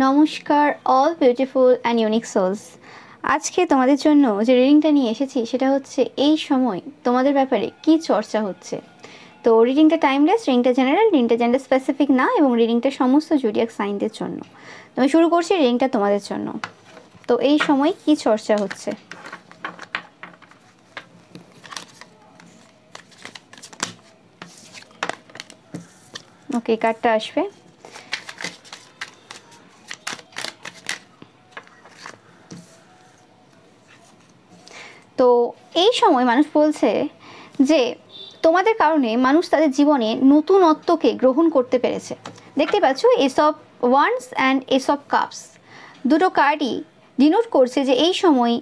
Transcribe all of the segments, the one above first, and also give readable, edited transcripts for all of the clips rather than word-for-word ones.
নমস্কার all beautiful and unique souls. আজকে তোমাদের জন্য যে রিডিংটা নিয়ে এসেছি সেটা হচ্ছে এই সময় তোমাদের ব্যাপারে কি চর্চা হচ্ছে। তো রিডিংটা টাইমলেস, রিডিংটা জেনারেল, রিডিংটা জেন্ডার স্পেসিফিক না এবং রিডিংটা সমস্ত জোডিয়াক সাইনদের জন্য। তো আমি শুরু করছি রিডিংটা তোমাদের জন্য। তো এই সময় কি চর্চা হচ্ছে। ওকে, কার্ডটা আসবে। তো এই সময় মানুষ বলছে যে তোমাদের কারণে মানুষ তাদের জীবনে নতুনত্বকে গ্রহণ করতে পেরেছে। দেখতে পাচ্ছ S of wands and S of cups, দুটো কার্ডই ডিনোট করছে যে এই সময়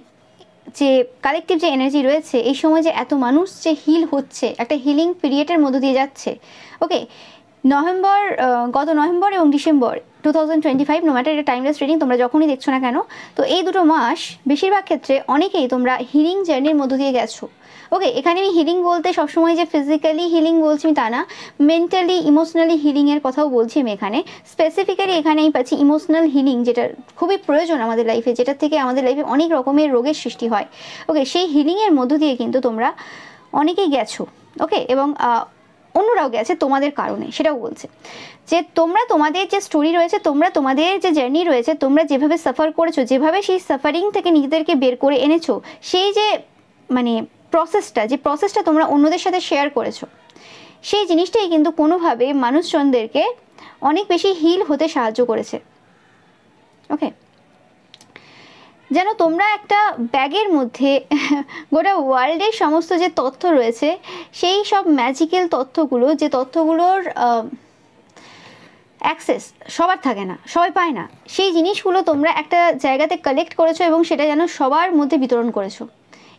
যে কালেকটিভ যে এনার্জি রয়েছে, এই সময় যে এত মানুষ যে হিল হচ্ছে, একটা হিলিং পিরিয়ডের মধ্য দিয়ে যাচ্ছে। ওকে, গত নভেম্বর এবং ডিসেম্বর 2025, নো ম্যাটার এটা টাইমলেস রিডিং, তোমরা যখনই দেখছো না কেন, তো এই দুটো মাস বেশিরভাগ ক্ষেত্রে অনেকেই তোমরা হিলিং জার্নির মধ্য দিয়ে গেছো। ওকে, এখানে আমি হিলিং বলতে সবসময় যে ফিজিক্যালি হিলিং বলছি আমি তা না, মেন্টালি ইমোশনালি হিলিংয়ের কথাও বলছি আমি এখানে। স্পেসিফিক্যালি এখানে আমি পাচ্ছি ইমোশনাল হিলিং, যেটা খুবই প্রয়োজন আমাদের লাইফে, যেটা থেকে আমাদের লাইফে অনেক রকমের রোগের সৃষ্টি হয়। ওকে, সেই হিলিংয়ের মধ্য দিয়ে কিন্তু তোমরা অনেকেই গেছো। ওকে, এবং অন্যরাও গেছে তোমাদের কারণে, সেটাও বলছে যে তোমরা তোমাদের যে স্টোরি রয়েছে, তোমরা তোমাদের যে জার্নি রয়েছে, তোমরা যেভাবে সাফার করেছো, যেভাবে সেই সাফারিং থেকে নিজেদেরকে বের করে এনেছো, সেই যে মানে প্রসেসটা তোমরা অন্যদের সাথে শেয়ার করেছো, সেই জিনিসটাই কিন্তু কোনোভাবে মানুষজনদেরকে অনেক বেশি হিল হতে সাহায্য করেছে। ওকে, যেন তোমরা একটা ব্যাগের মধ্যে গোটা ওয়ার্ল্ডের সমস্ত যে তথ্য রয়েছে, সেই সব ম্যাজিক্যাল তথ্যগুলো, যে তথ্যগুলোর অ্যাক্সেস সবার থাকে না, সবাই পায় না, সেই জিনিসগুলো তোমরা একটা জায়গাতে কালেক্ট করেছো এবং সেটা যেন সবার মধ্যে বিতরণ করেছো।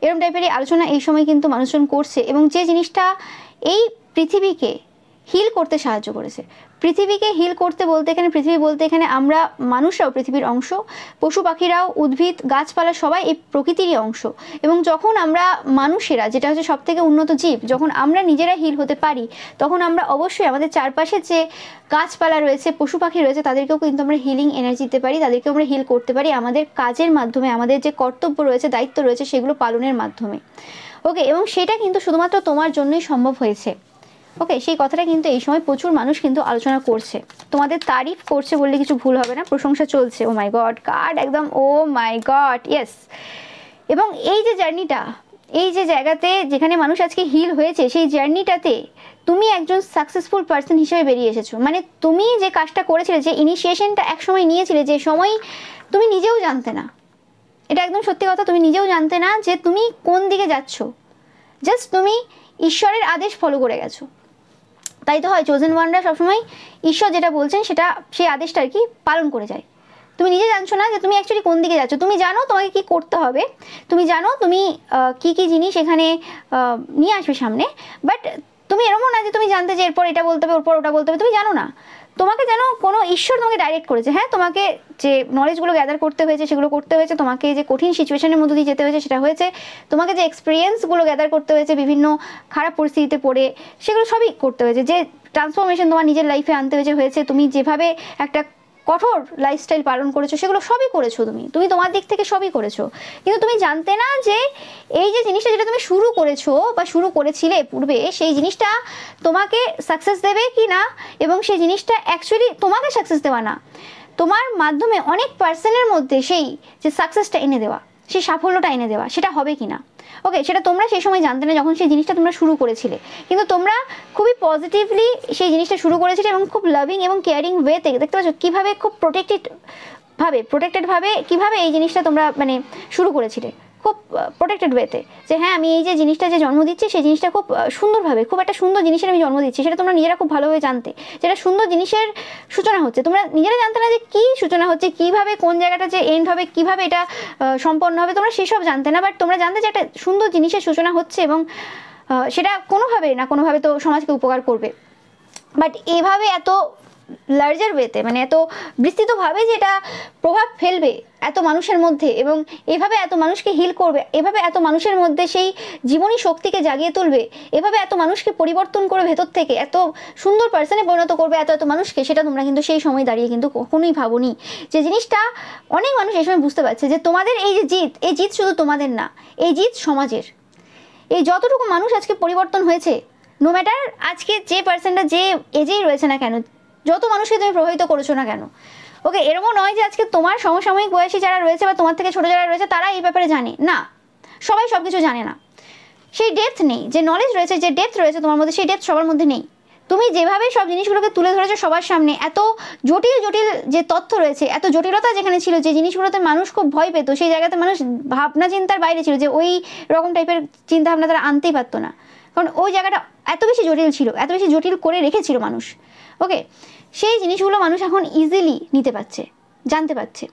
এরকম টাইপেরই আলোচনা এই সময় কিন্তু মানুষজন করছে, এবং যে জিনিসটা এই পৃথিবীকে হিল করতে সাহায্য করেছে। পৃথিবীকে হিল করতে বলতে এখানে, পৃথিবী বলতে এখানে আমরা মানুষরাও পৃথিবীর অংশ, পশু পাখিরাও, উদ্ভিদ গাছপালা সবাই এই প্রকৃতিরই অংশ। এবং যখন আমরা মানুষেরা, যেটা হচ্ছে সব থেকে উন্নত জীব, যখন আমরা নিজেরা হিল হতে পারি, তখন আমরা অবশ্যই আমাদের চারপাশে যে গাছপালা রয়েছে, পশু পাখি রয়েছে, তাদেরকেও কিন্তু আমরা হিলিং এনার্জি দিতে পারি, তাদেরকেও আমরা হিল করতে পারি আমাদের কাজের মাধ্যমে, আমাদের যে কর্তব্য রয়েছে, দায়িত্ব রয়েছে, সেগুলো পালনের মাধ্যমে। ওকে, এবং সেটা কিন্তু শুধুমাত্র তোমার জন্যই সম্ভব হয়েছে। ওকে, সেই কথাটা কিন্তু এই সময় প্রচুর মানুষ কিন্তু আলোচনা করছে, তোমাদের তারিফ করছে বললে কিছু ভুল হবে না, প্রশংসা চলছে। ও মাই গড, কার্ড একদম ও মাই গড, ইয়েস। এবং এই যে জার্নিটা, এই যে জায়গাতে যেখানে মানুষ আজকে হিল হয়েছে, সেই জার্নিটাতে তুমি একজন সাকসেসফুল পার্সন হিসেবে বেরিয়ে এসেছো। মানে তুমি যে কাজটা করেছিলে, যে ইনিশিয়েশনটা একসময় নিয়েছিলে, যে সময় তুমি নিজেও জানতে না, এটা একদম সত্যি কথা, তুমি নিজেও জানতে না যে তুমি কোন দিকে যাচ্ছ, জাস্ট তুমি ঈশ্বরের আদেশ ফলো করে গেছো। তাই তো হয়, চোজেন ওয়ানরা সবসময় ঈশ্বর যেটা বলছেন সেটা, সেই আদেশটা আর কি পালন করে যায়। তুমি নিজে জানছো না যে তুমি অ্যাকচুয়ালি কোন দিকে যাচ্ছ। তুমি জানো তোমাকে কি করতে হবে, তুমি জানো তুমি কি কি জিনিস এখানে নিয়ে আসবে সামনে, বাট তুমি এরকম না যে তুমি জানতে যে এরপর এটা বলতে হবে, ওরপর ওটা বলতে হবে, তুমি জানো না। তোমাকে যেন কোনো ঈশ্বর তোমাকে ডাইরেক্ট করেছে। হ্যাঁ, তোমাকে যে নলেজগুলো গ্যাদার করতে হয়েছে সেগুলো করতে হয়েছে, তোমাকে যে কঠিন সিচুয়েশনের মধ্যে দিয়ে যেতে হয়েছে সেটা হয়েছে, তোমাকে যে এক্সপিরিয়েন্সগুলো গ্যাদার করতে হয়েছে বিভিন্ন খারাপ পরিস্থিতিতে পড়ে, সেগুলো সবই করতে হয়েছে। যে ট্রান্সফরমেশন তোমার নিজের লাইফে আনতে হয়েছে, তুমি যেভাবে একটা কঠোর লাইফস্টাইল পালন করেছো, সেগুলো সবই করেছো তুমি তোমার দিক থেকে সবই করেছো। কিন্তু তুমি জানতে না যে এই যে জিনিসটা যেটা তুমি শুরু করেছো বা শুরু করেছিলে পূর্বে, সেই জিনিসটা তোমাকে সাকসেস দেবে কি না, এবং সেই জিনিসটা অ্যাকচুয়ালি তোমাকে সাকসেস দেওয়া না, তোমার মাধ্যমে অনেক পার্সনের মধ্যে সেই যে সাকসেসটা এনে দেওয়া, সেই সাফল্যটা এনে দেওয়া, সেটা হবে কি না। ওকে, সেটা তোমরা সেই সময় জানতে না যখন সেই জিনিসটা তোমরা শুরু করেছিলে, কিন্তু তোমরা খুবই পজিটিভলি সেই জিনিসটা শুরু করেছিলে এবং খুব লাভিং এবং কেয়ারিং ওয়েতে, দেখতে পাচ্ছ কীভাবে খুব প্রোটেক্টেড ভাবে কীভাবে এই জিনিসটা তোমরা মানে শুরু করেছিলে, খুব প্রোটেক্টেড ওয়েতে, যে হ্যাঁ আমি এই যে জিনিসটা যে জন্ম দিচ্ছি, সেই জিনিসটা খুব সুন্দরভাবে, খুব একটা সুন্দর জিনিসের আমি জন্ম দিচ্ছি, সেটা তোমরা নিজেরা খুব ভালোভাবে জানতে, যেটা সুন্দর জিনিসের সূচনা হচ্ছে। তোমরা নিজেরা জানতে না যে কী সূচনা হচ্ছে, কীভাবে কোন জায়গাটা যে এন্ড হবে, কীভাবে এটা সম্পন্ন হবে, তোমরা সেসব জানতে না, বাট তোমরা জানতে যে একটা সুন্দর জিনিসের সূচনা হচ্ছে এবং সেটা কোনোভাবে না কোনোভাবে তো সমাজকে উপকার করবে। বাট এভাবে এত লার্জার ওয়েতে, মানে এত বিস্তৃতভাবে যেটা প্রভাব ফেলবে এত মানুষের মধ্যে, এবং এভাবে এত মানুষকে হিল করবে, এভাবে এত মানুষের মধ্যে সেই জীবনী শক্তিকে জাগিয়ে তুলবে, এভাবে এত মানুষকে পরিবর্তন করে ভেতর থেকে এত সুন্দর পার্সনে পরিণত করবে এত এত মানুষকে, সেটা তোমরা কিন্তু সেই সময় দাঁড়িয়ে কিন্তু কখনোই ভাবোনি। যে জিনিসটা অনেক মানুষ এই সময় বুঝতে পারছে যে তোমাদের এই যে জিত, এই জিত শুধু তোমাদের না, এই জিত সমাজের। এই যতটুকু মানুষ আজকে পরিবর্তন হয়েছে, নো ম্যাটার আজকে যে পার্সনটা যে এজেই রয়েছে না কেন, যত মানুষকে তুমি প্রভাবিত করেছো না কেন, ওকে, এরকম নয় যে আজকে তোমার সমসাময়িক বয়সী যারা রয়েছে বা তোমার থেকে ছোট যারা রয়েছে তারা এই ব্যাপারে জানে না, সবাই সব কিছু জানে না। সেই ডেপথ নেই, যে নলেজ রয়েছে, যে ডেপথ রয়েছে তোমার মধ্যে, সেই ডেপথ সবার মধ্যে নেই। তুমি যেভাবে সব জিনিসগুলোকে তুলে ধরেছো সবার সামনে, এত জটিল জটিল যে তথ্য রয়েছে, এত জটিলতা যেখানে ছিল, যে জিনিসগুলোতে মানুষ খুব ভয় পেত, সেই জায়গাতে মানুষ ভাবনা চিন্তার বাইরে ছিল, যে ওই রকম টাইপের চিন্তা ভাবনা তারা আনতেই পারতো না, কারণ ওই জায়গাটা এত বেশি জটিল ছিল, এত বেশি জটিল করে রেখেছিল মানুষ। ওকে, সেই জিনিসগুলো মানুষ এখন ইজিলি নিতে পারছে, জানতে পারছে।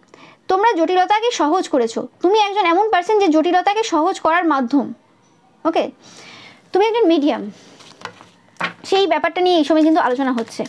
তোমরা জটিলতাকে সহজ করেছো, তুমি একজন এমন পার্সন যে জটিলতাকে সহজ করার মাধ্যম। ওকে, তুমি একজন মিডিয়াম, সেই ব্যাপারটা নিয়ে এই সময় কিন্তু আলোচনা হচ্ছে।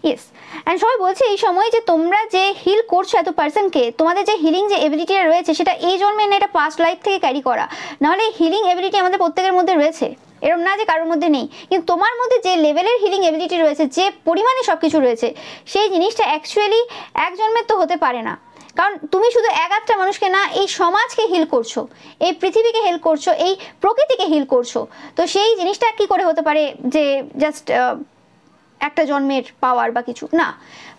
ইয়েস, অ্যান্ড সবাই বলছে এই সময় যে তোমরা যে হিল করছো এত পার্সনকে, তোমাদের যে হিলিং যে এবিলিটিটা রয়েছে সেটা এই জন্মে না, এটা পাস্ট লাইফ থেকে ক্যারি করা। নাহলে হিলিং এবিলিটি আমাদের প্রত্যেকের মধ্যে রয়েছে, এরকম না যে কারোর মধ্যে নেই, কিন্তু তোমার মধ্যে যে লেভেলের হিলিং এবিলিটি রয়েছে, যে পরিমাণে সব কিছু রয়েছে, সেই জিনিসটা অ্যাকচুয়ালি এক জন্মের তো হতে পারে না। কারণ তুমি শুধু এক আধটা মানুষকে না, এই সমাজকে হিল করছো, এই পৃথিবীকে হিল করছো, এই প্রকৃতিকে হিল করছো। তো সেই জিনিসটা কি করে হতে পারে যে জাস্ট একটা জন্মের পাওয়ার বা কিছু না,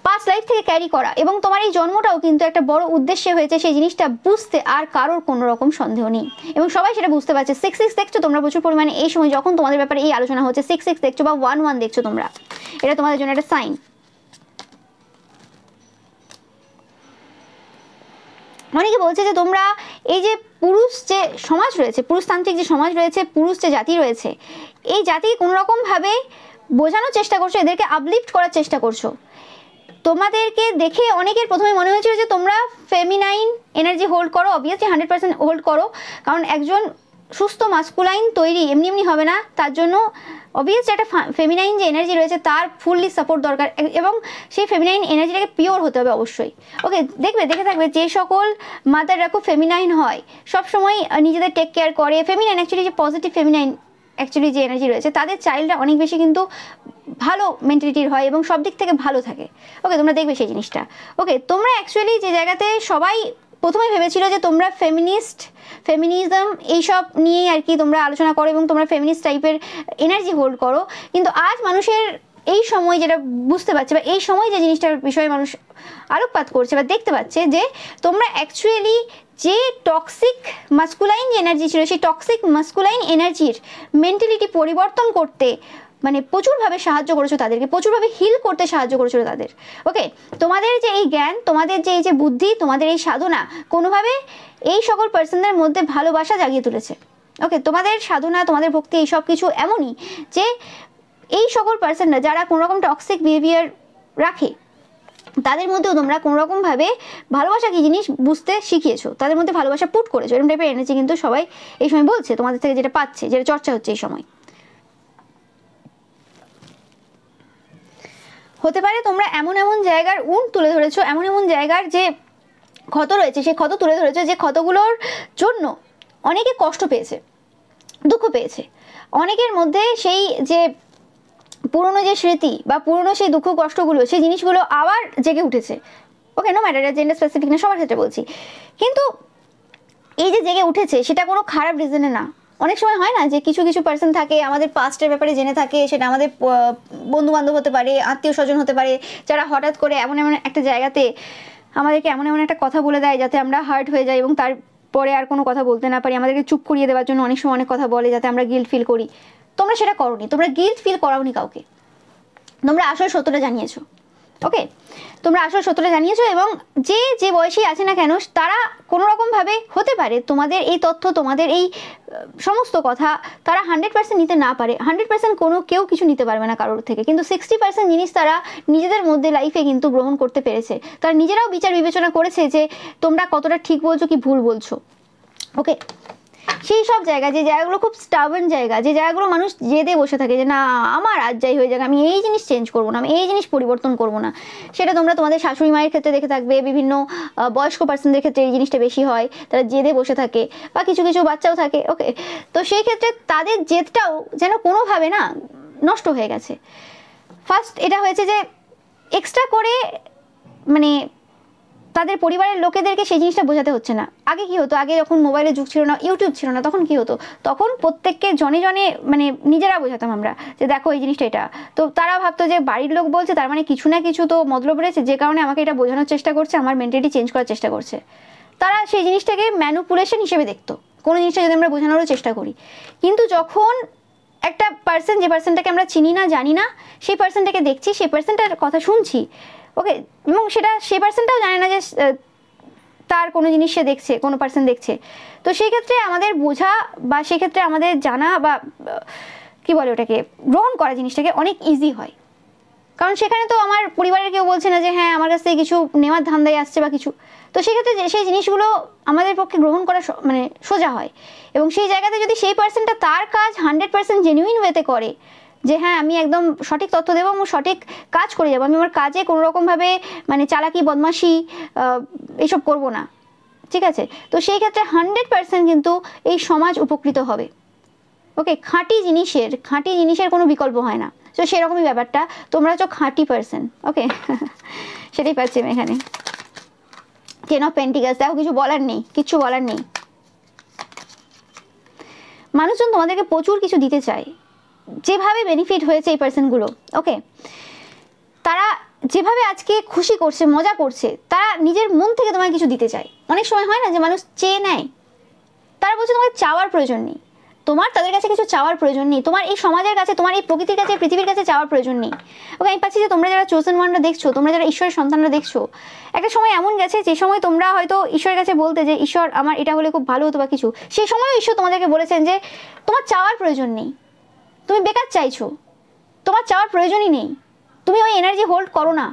পাস্ট লাইফ থেকে ক্যারি করা। এবং তোমার এই জন্মটাও কিন্তু একটা বড় উদ্দেশ্যে হয়েছে, সেই জিনিসটা বুঝতে আর কারোর কোনো রকম সন্দেহ নেই, এবং সবাই সেটা বুঝতে পারছে। 6 দেখছো তোমরা প্রচুর পরিমাণে এই সময়, যখন তোমাদের ব্যাপারে এই আলোচনা হচ্ছে, 6 দেখছো বা 1 দেখছো তোমরা, এটা তোমাদের জন্য একটা সাইন। অনেকে বলছে যে তোমরা এই যে পুরুষ যে সমাজ রয়েছে, পুরুষতান্ত্রিক যে সমাজ রয়েছে, পুরুষ যে জাতি রয়েছে, এই জাতি কোনো রকমভাবে বোঝানোর চেষ্টা করছো, এদেরকে আপলিফট করার চেষ্টা করছো। তোমাদেরকে দেখে অনেকের প্রথমে মনে হয়েছিল যে তোমরা ফেমিনাইন এনার্জি হোল্ড করো, অবভিয়াসলি 100% হোল্ড করো, কারণ একজন সুস্থ মাস্কুলাইন তৈরি এমনি এমনি হবে না, তার জন্য অবভিয়াসলি একটা ফেমিনাইন যে এনার্জি রয়েছে তার ফুললি সাপোর্ট দরকার, এবং সেই ফেমিনাইন এনার্জিটাকে পিওর হতে হবে অবশ্যই। ওকে, দেখে থাকবে যে সকল মাদাররা খুব ফেমিনাইন হয়, সবসময় নিজেদের টেক কেয়ার করে, ফেমিনাইন অ্যাকচুয়ালি যে পজিটিভ ফেমিনাইন অ্যাকচুয়ালি যে এনার্জি রয়েছে, তাদের চাইল্ডরা অনেক বেশি কিন্তু ভালো মেন্টালিটির হয় এবং সব দিক থেকে ভালো থাকে। ওকে, তোমরা দেখবে সেই জিনিসটা। ওকে, তোমরা অ্যাকচুয়ালি যে জায়গাতে সবাই প্রথমে ভেবেছিল যে তোমরা ফেমিনিজম এইসব নিয়েই আর কি তোমরা আলোচনা করো এবং তোমরা ফেমিনিস্ট টাইপের এনার্জি হোল্ড করো, কিন্তু আজ মানুষের এই সময় যেটা বুঝতে পারছে, বা এই সময় যে জিনিসটার বিষয়ে মানুষ আলোকপাত করছে বা দেখতে পাচ্ছে, যে তোমরা অ্যাকচুয়ালি যে টক্সিক মাস্কুলাইন যে এনার্জি ছিল, সেই টক্সিক মাস্কুলাইন এনার্জির মেন্টালিটি পরিবর্তন করতে মানে প্রচুরভাবে সাহায্য করেছো তাদেরকে, প্রচুরভাবে হিল করতে সাহায্য করেছো তাদের। ওকে, তোমাদের যে এই জ্ঞান, তোমাদের যে এই যে বুদ্ধি, তোমাদের এই সাধনা কোনোভাবে এই সকল পার্সনদের মধ্যে ভালোবাসা জাগিয়ে তুলেছে। ওকে, তোমাদের সাধনা, তোমাদের ভক্তি, এই সব কিছু এমনই যে এই সকল পার্সনরা যারা কোনো রকম টক্সিক বিহেভিয়ার রাখে, তাদের মধ্যেও তোমরা কোনো রকমভাবে ভালোবাসা কি জিনিস বুঝতে শিখিয়েছো, তাদের মধ্যে ভালোবাসা পুট করেছো। এরকম টাইপের এনার্জি কিন্তু সবাই এই সময় বলছে তোমাদের থেকে, যেটা পাচ্ছে, যেটা চর্চা হচ্ছে এই সময়। হতে পারে তোমরা এমন এমন জায়গার তুলে ধরেছো, এমন এমন জায়গার যে ক্ষত রয়েছে, সেই ক্ষত তুলে ধরেছো, যে ক্ষতগুলোর জন্য অনেকে কষ্ট পেয়েছে, দুঃখ পেয়েছে। অনেকের মধ্যে সেই যে পুরনো যে স্মৃতি বা পুরনো সেই দুঃখ কষ্টগুলো, সেই জিনিসগুলো আবার জেগে উঠেছে। ওকে, নো ম্যাটার জেন্ডার স্পেসিফিক না, সবার ক্ষেত্রে বলছি। কিন্তু এই যে জেগে উঠেছে সেটা কোনো খারাপ রিজনে না। অনেক সময় হয় না যে কিছু কিছু পার্সন থাকে আমাদের পাস্টের ব্যাপারে জেনে থাকে, সেটা আমাদের বন্ধু বান্ধব হতে পারে, আত্মীয় স্বজন হতে পারে, যারা হঠাৎ করে এমন এমন একটা জায়গাতে আমাদেরকে এমন এমন একটা কথা বলে দেয় যাতে আমরা হার্ট হয়ে যাই এবং তারপরে আর কোনো কথা বলতে না পারি, আমাদেরকে চুপ করিয়ে দেওয়ার জন্য অনেক সময় অনেক কথা বলে যাতে আমরা গিল্ট ফিল করি। তোমরা সেটা করোনি, তোমরা গিল্ট ফিল করাওনি কাউকে, তোমরা আসল সত্যটা জানিয়েছো। ওকে, তোমরা আসল সত্যটা জানিয়েছো, এবং যে যে বয়সী আছে না কেন, তারা কোনো রকমভাবে হতে পারে তোমাদের এই তথ্য, তোমাদের এই সমস্ত কথা তারা 100% নিতে না পারে, 100% কেউ কিছু নিতে পারবে না কারোর থেকে, কিন্তু 60% জিনিস তারা নিজেদের মধ্যে লাইফে কিন্তু গ্রহণ করতে পেরেছে। তারা নিজেরাও বিচার বিবেচনা করেছে যে তোমরা কতটা ঠিক বলছো কি ভুল বলছো। ওকে, সেই সব জায়গা, যে জায়গাগুলো খুব স্টাবন জায়গা, যে জায়গাগুলো মানুষ জেদে বসে থাকে যে না আমার আজ যাই হয়ে যাক, আমি এই জিনিস চেঞ্জ করবো না, আমি এই জিনিস পরিবর্তন করবো না। সেটা তোমরা তোমাদের শাশুড়ি মায়ের ক্ষেত্রে দেখে থাকবে, বিভিন্ন বয়স্ক পার্সনদের ক্ষেত্রে এই জিনিসটা বেশি হয়, তারা জেদে বসে থাকে, বা কিছু কিছু বাচ্চাও থাকে। ওকে, তো সেই ক্ষেত্রে তাদের জেদটাও যেন কোনোভাবে না নষ্ট হয়ে গেছে। ফার্স্ট এটা হয়েছে যে এক্সট্রা করে মানে তাদের পরিবারের লোকেদেরকে সেই জিনিসটা বোঝাতে হচ্ছে না। আগে কি হতো, আগে যখন মোবাইলের যুগ ছিল না, ইউটিউব ছিল না, তখন কি হতো, তখন প্রত্যেককে জনে জনে মানে নিজেরা বোঝাতাম আমরা যে দেখো এই জিনিসটা এটা। তো তারা ভাবতো যে বাড়ির লোক বলছে, তার মানে কিছু না কিছু তো মতলব রয়েছে, যে কারণে আমাকে এটা বোঝানোর চেষ্টা করছে, আমার মেন্টালিটি চেঞ্জ করার চেষ্টা করছে। তারা সেই জিনিসটাকে ম্যানুপুলেশন হিসেবে দেখতো, কোনো জিনিসটা যদি আমরা বোঝানোরও চেষ্টা করি। কিন্তু যখন একটা পার্সন, যে পার্সনটাকে আমরা চিনি না জানি না, সেই পার্সনটাকে দেখছি, সেই পার্সনটার কথা শুনছি, ওকে, এবং সেটা সেই পার্সনটাও জানে না যে তার কোনো জিনিস সে দেখছে, কোনো পার্সন দেখছে। তো সেই ক্ষেত্রে আমাদের বোঝা বা সেক্ষেত্রে আমাদের জানা বা কি বলে ওটাকে গ্রহণ করা জিনিসটাকে অনেক ইজি হয়। কারণ সেখানে তো আমার পরিবারের কেউ বলছে না যে হ্যাঁ আমার কাছ থেকে কিছু নেওয়ার ধান্দায় আসছে বা কিছু। তো সেক্ষেত্রে সেই জিনিসগুলো আমাদের পক্ষে গ্রহণ করা মানে সোজা হয়। এবং সেই জায়গাতে যদি সেই পার্সনটা তার কাজ 100% জেনুইন ওয়েতে করে, যে হ্যাঁ আমি একদম সঠিক তথ্য দেবো, আমি সঠিক কাজ করে যাবো, আমি আমার কাজে কোনো রকমভাবে মানে চালাকি বদমাশি এইসব করবো না, ঠিক আছে, তো সেই ক্ষেত্রে 100% কিন্তু এই সমাজ উপকৃত হবে। ওকে, খাঁটি জিনিসের কোনো বিকল্প হয় না। তো সেরকমই ব্যাপারটা, তোমরা হচ্ছে খাঁটি পার্সন। ওকে, সেটাই পাচ্ছি আমি এখানে। টেন অফ পেন্টিকালস, দেখো কিছু বলার নেই, কিচ্ছু বলার নেই। মানুষজন তোমাদেরকে প্রচুর কিছু দিতে চায়, যেভাবে বেনিফিট হয়েছে এই পার্সনগুলো, ওকে, তারা যেভাবে আজকে খুশি করছে, মজা করছে, তারা নিজের মন থেকে তোমায় কিছু দিতে চায়। অনেক সময় হয় না যে মানুষ চেয়ে নেয়, তারা বলছে তোমাকে চাওয়ার প্রয়োজন নেই, তোমার তাদের কাছে কিছু চাওয়ার প্রয়োজন নেই, তোমার এই সমাজের কাছে, তোমার এই প্রকৃতির কাছে, পৃথিবীর কাছে চাওয়ার প্রয়োজন নেই। ওকে, আমি পাচ্ছি যে তোমরা যারা চোজেন ওয়ানরা দেখছো, তোমরা যারা ঈশ্বরের সন্তানরা দেখছো, একটা সময় এমন গেছে যে সময় তোমরা হয়তো ঈশ্বরের কাছে বলতে যে ঈশ্বর আমার এটা হলে খুব ভালো হতো বা কিছু, সেই সময়ও ঈশ্বর তোমাদেরকে বলেছেন যে তোমার চাওয়ার প্রয়োজন নেই, তুমি বেকার চাইছো, তোমার চাওয়ার প্রয়োজনই নেই, তুমি ওই এনার্জি হোল্ড করো না,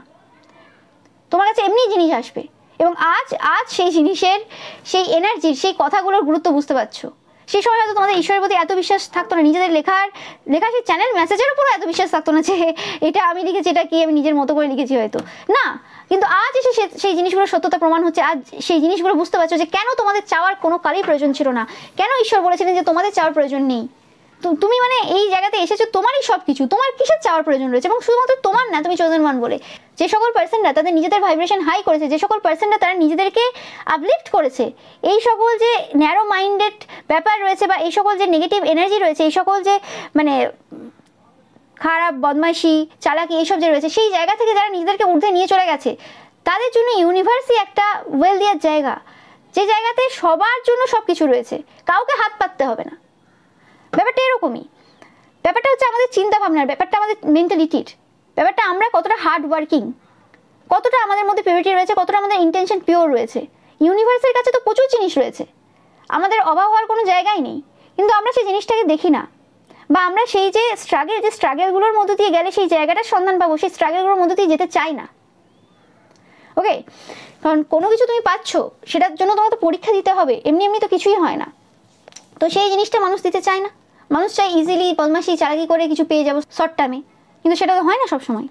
তোমার কাছে এমনি জিনিস আসবে। এবং আজ সেই জিনিসের, সেই এনার্জির, সেই কথাগুলোর গুরুত্ব বুঝতে পারছো। সেই সময় হয়তো তোমাদের ঈশ্বরের প্রতি এত বিশ্বাস থাকতো না, নিজেদের লেখা সেই চ্যানেল মেসেজের উপরও এত বিশ্বাস থাকতো না যে এটা আমি লিখেছি, এটা কি আমি নিজের মতো করে লিখেছি হয়তো না। কিন্তু আজ এসে সেই জিনিসগুলোর সত্যতা প্রমাণ হচ্ছে, আজ সেই জিনিসগুলো বুঝতে পারছো যে কেন তোমাদের চাওয়ার কোনো কালই প্রয়োজন ছিল না, কেন ঈশ্বর বলেছিলেন যে তোমাদের চাওয়ার প্রয়োজন নেই। তুমি মানে এই জায়গাতে এসেছো, তোমারই সব কিছু, তোমার কিসের চাওয়ার প্রয়োজন রয়েছে, এবং শুধুমাত্র তোমার না, তুমি চোজেন ওয়ান বলে। যে সকল পার্সনরা তাদের নিজেদের ভাইব্রেশন হাই করেছে, যে সকল পার্সনরা তারা নিজেদেরকে আপলিফট করেছে, এই সকল যে ন্যারো মাইন্ডেড ব্যাপার রয়েছে বা এই সকল যে নেগেটিভ এনার্জি রয়েছে, এই সকল যে মানে খারাপ বদমাইশি চালাকি এইসব যে রয়েছে, সেই জায়গা থেকে যারা নিজেদেরকে ঊর্ধ্বে নিয়ে চলে গেছে, তাদের জন্য ইউনিভার্সই একটা ওয়েল দেওয়ার জায়গা, যে জায়গাতে সবার জন্য সব কিছু রয়েছে, কাউকে হাত পাততে হবে না। ব্যাপারটা এরকমই। ব্যাপারটা হচ্ছে আমাদের চিন্তা ভাবনার, ব্যাপারটা আমাদের মেন্টালিটির, ব্যাপারটা আমরা কতটা হার্ড ওয়ার্কিং, কতটা আমাদের মধ্যে পিউরিটি রয়েছে, কতটা আমাদের ইন্টেনশন পিওর রয়েছে। ইউনিভার্সের কাছে তো প্রচুর জিনিস রয়েছে, আমাদের অভাব হওয়ার কোনো জায়গাই নেই, কিন্তু আমরা সেই জিনিসটাকে দেখি না, বা আমরা সেই যে স্ট্রাগেলগুলোর মধ্য দিয়ে গেলে সেই জায়গাটার সন্ধান পাবো, সেই স্ট্রাগেলগুলোর মধ্য দিয়ে যেতে চাই না। ওকে, কারণ কোনো কিছু তুমি পাচ্ছ, সেটার জন্য তোমাকে তো পরীক্ষা দিতে হবে, এমনি এমনি তো কিছুই হয় না। তো সেই জিনিসটা মানুষ দিতে চায় না, মানুষ চায় ইজিলি বদমাশি চালাকি করে কিছু পেয়ে যাবো শর্ট টার্মে, কিন্তু সেটা তো হয় না সবসময়।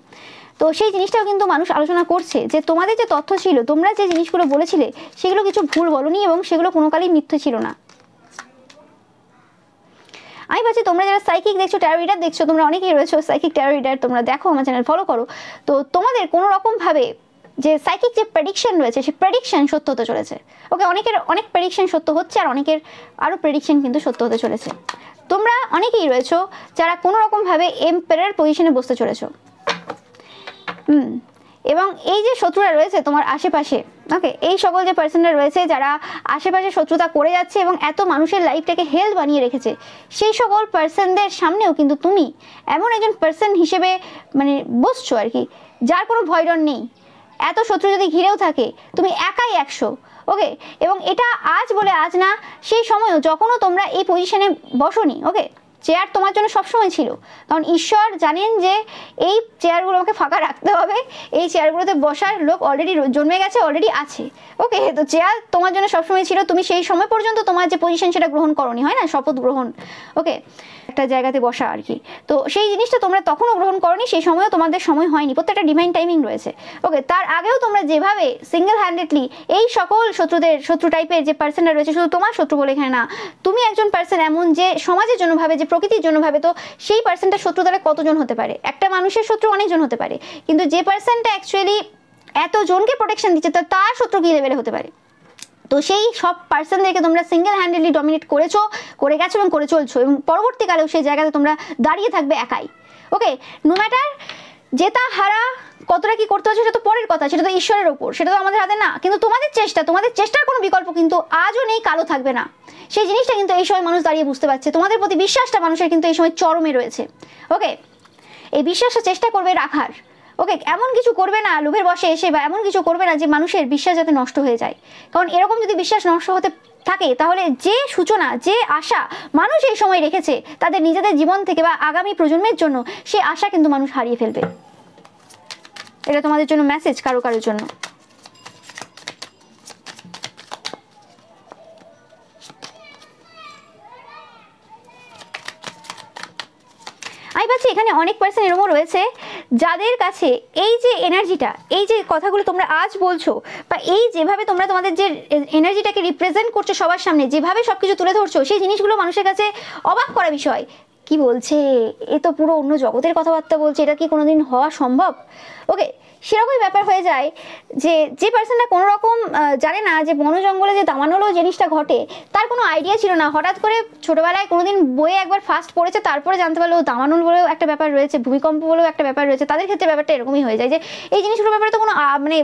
তো সেই জিনিসটাও কিন্তু মানুষ আলোচনা করছে যে তোমাদের যে তথ্য ছিল, তোমরা যে জিনিসগুলো বলেছিলে, সেগুলো কিছু ভুল বলনি এবং সেগুলো কোনো কালেই মিথ্যে ছিল না। আমি ভাবছি তোমরা যারা সাইকিক দেখছো, ট্যারো রিডার দেখছো, তোমরা অনেকেই রয়েছো সাইকিক ট্যারো রিডার, তোমরা দেখো, আমার চ্যানেল ফলো করো, তো তোমাদের কোনো রকমভাবে যে সাইকিক যে প্রেডিকশন রয়েছে, সেই প্রেডিকশন সত্য হতে চলেছে। ওকে, অনেকের অনেক প্রেডিকশন সত্য হচ্ছে, আর অনেকের আরও প্রেডিকশন কিন্তু সত্য হতে চলেছে। তোমরা অনেকেই রয়েছো যারা কোনো রকমভাবে এম্পায়ার পজিশনে বসতে চলেছো। এবং এই যে শত্রুরা রয়েছে তোমার আশেপাশে, ওকে, এই সকল যে পার্সনরা রয়েছে যারা আশেপাশে শত্রুতা করে যাচ্ছে এবং এত মানুষের লাইফটাকে হেল বানিয়ে রেখেছে, সেই সকল পার্সনদের সামনেও কিন্তু তুমি এমন একজন পার্সন হিসেবে মানে বসছো আর কি, যার কোনো ভয় ডর নেই। এত শত্রু যদি ঘিরেও থাকে, তুমি একাই 100। ওকে, এবং এটা আজ বলে আজ না, সেই সময়ও যখনও তোমরা এই পজিশনে বসোনি, ওকে, চেয়ার তোমার জন্য সবসময় ছিল, কারণ ঈশ্বর জানেন যে এই চেয়ারগুলো আমাকে ফাঁকা রাখতে হবে, এই চেয়ারগুলোতে বসার লোক অলরেডি জন্মে গেছে, অলরেডি আছে। ওকে, তো চেয়ার তোমার জন্য সবসময় ছিল, তুমি সেই সময় পর্যন্ত তোমার যে পজিশন সেটা গ্রহণ করনি, হয় না, শপথ গ্রহণ, ওকে, একটা জায়গাতে বসা আর কি। তো সেই জিনিসটা তোমরা তখনও গ্রহণ করনি, সেই সময়ও তোমাদের সময় হয়নি, প্রত্যেকটা ডিভাইন টাইমিং রয়েছে। ওকে, তার আগেও তোমরা যেভাবে সিঙ্গেল হ্যান্ডেডলি এই সকল শত্রু টাইপের যে পার্সনরা রয়েছে, শুধু তোমার শত্রু বলে এখানে না, তুমি একজন পার্সন এমন যে সমাজের জন্য ভাবে, যে প্রকৃতির জন্য ভাবে, তো সেই পার্সনটা শত্রু তাহলে কতজন হতে পারে? একটা মানুষের শত্রু অনেকজন হতে পারে, কিন্তু যে পার্সনটা অ্যাকচুয়ালি এতজনকে প্রোটেকশন দিচ্ছে তার শত্রু কি লেভেলে হতে পারে? তো সেই সব পার্সনদেরকে তোমরা সিঙ্গেল হ্যান্ডেডলি ডমিনেট করে গেছো এবং করে চলছো, এবং পরবর্তীকালেও সেই জায়গাতে তোমরা দাঁড়িয়ে থাকবে একাই। ওকে, নো ম্যাটার জেতা হারা কতটা কি করতে হচ্ছে সেটা তো পরের কথা, সেটা তো ঈশ্বরের ওপর, সেটা তো আমাদের হাতে না। কিন্তু তোমাদের চেষ্টার কোনো বিকল্প কিন্তু আজও নেই, কালো থাকবে না। সেই জিনিসটা কিন্তু এই সময় মানুষ দাঁড়িয়ে বুঝতে পারছে, তোমাদের প্রতি বিশ্বাসটা মানুষের কিন্তু এই সময় চরমে রয়েছে। ওকে, এই বিশ্বাসটা চেষ্টা করবে রাখার। ওকে, এমন কিছু করবে না লোভের বশে এসে, বা এমন কিছু করবে না যে মানুষের বিশ্বাস যাতে নষ্ট হয়ে যায়, কারণ এরকম যদি বিশ্বাস নষ্ট হতে থাকে তাহলে যে সূচনা, যে আশা মানুষ এই সময় রেখেছে তাদের নিজেদের জীবন থেকে বা আগামী প্রজন্মের জন্য, সেই আশা কিন্তু মানুষ হারিয়ে ফেলবে। এটা তোমাদের জন্য মেসেজ, কারোর জন্য। আমি পাচ্ছি এখানে অনেক পার্সন এরকম রয়েছে যাদের কাছে এই যে এনার্জিটা, এই যে কথাগুলো তোমরা আজ বলছো, বা এই যেভাবে তোমরা তোমাদের যে এনার্জিটাকে রিপ্রেজেন্ট করছো সবার সামনে, যেভাবে সবকিছু তুলে ধরছো, সেই জিনিসগুলো মানুষের কাছে অবাক করা বিষয়। কি বলছে, এ তো পুরো অন্য জগতের কথাবার্তা বলছে, এটা কি কোনোদিন হওয়া সম্ভব? ওকে, সেরকমই ব্যাপার হয়ে যায় যে পার্সনটা কোনো রকম জানে না যে বন জঙ্গলে যে দামানলো জিনিসটা ঘটে, তার কোনো আইডিয়া ছিল না। হঠাৎ করে ছোটবেলায় কোনোদিন বইয়ে একবার ফার্স্ট পড়েছে, তারপরে জানতে পারলো দামানল বলেও একটা ব্যাপার রয়েছে, ভূমিকম্প বলেও একটা ব্যাপার রয়েছে। তাদের ক্ষেত্রে ব্যাপারটা এরকমই হয়ে যায় যে এই জিনিসগুলোর ব্যাপারে তো কোনো মানে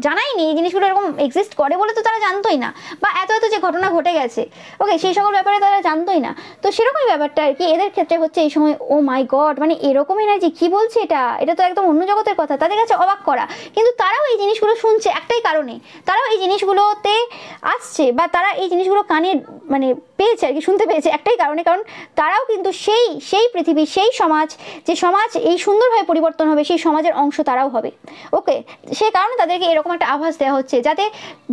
জানাই নি, এই জিনিসগুলো এরকম এক্সিস্ট করে বলে তো তারা জানতোই না, বা এত যে ঘটনা ঘটে গেছে, ওকে, সেই সকল ব্যাপারে তারা জানতোই না। তো সেরকমই ব্যাপারটা আর কি এদের ক্ষেত্রে হচ্ছে এই সময়। ও মাই গড, মানে এরকম এনার্জি, কি বলছে এটা তো একদম অন্য জগতের কথা, তাদের কাছে অবাক করা। কিন্তু তারাও এই জিনিসগুলো শুনছে একটাই কারণে, তারাও এই জিনিসগুলোতে আসছে, বা তারা এই জিনিসগুলো কানে মানে পেয়েছে আর কি, শুনতে পেয়েছে একটাই কারণে, কারণ তারাও কিন্তু সেই পৃথিবী, সেই সমাজ, যে সমাজ এই সুন্দরভাবে পরিবর্তন হবে, সেই সমাজের অংশ তারাও হবে। ওকে, সে কারণে তাদেরকে এরকম একটা আভাস দেওয়া হচ্ছে, যাতে